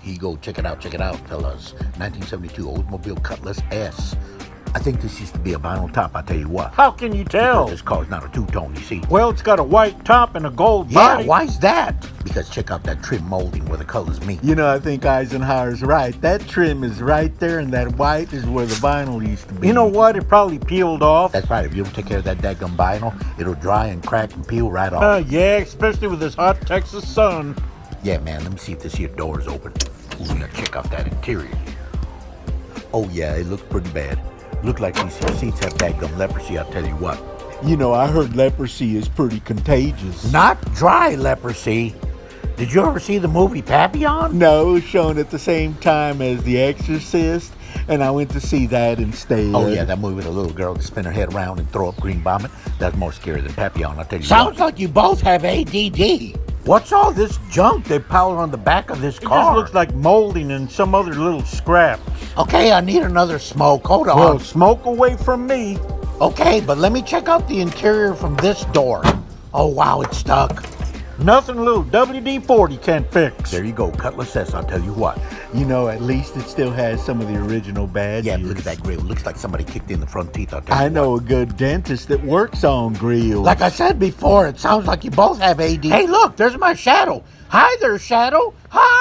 Here you go, check it out, fellas. 1972 Oldsmobile Cutlass S. I think this used to be a vinyl top, I tell you what. How can you tell? Because this car's not a two-tone, you see. Well, it's got a white top and a gold Yeah, body. why's that? Because check out that trim molding where the colors meet. You know, I think Eisenhower's right. That trim is right there, and that white is where the vinyl used to be. You know what? It probably peeled off. That's right, if you don't take care of that daggum vinyl, it'll dry and crack and peel right off. Yeah, especially with this hot Texas sun. Yeah, man, let me see if this here door is open. Ooh, now check out that interior. Oh, yeah, it looks pretty bad. Look like these seats have daggum leprosy, I'll tell you what. You know, I heard leprosy is pretty contagious. Not dry leprosy. Did you ever see the movie Papillon? No, it was shown at the same time as The Exorcist, and I went to see that instead. Oh, yeah, that movie with a little girl that spin her head around and throw up green vomit. That's more scary than Papillon, I'll tell you Sounds what. like you both have ADD. What's all this junk they piled on the back of this It car? just looks like molding and some other little scraps. Okay, I need another smoke. Hold on. Well, smoke away from me. Okay, but let me check out the interior from this door. Oh, wow, it's stuck. Nothing a little WD-40 can't fix. There you go, Cutlass S, I'll tell you what. You know, at least it still has some of the original badges. Yeah, look at that grill. Looks like somebody kicked in the front teeth, I'll tell you I what. know a good dentist that works on grills. Like I said before, it sounds like you both have ADD. Hey, look, there's my shadow. Hi there, Shadow. Hi.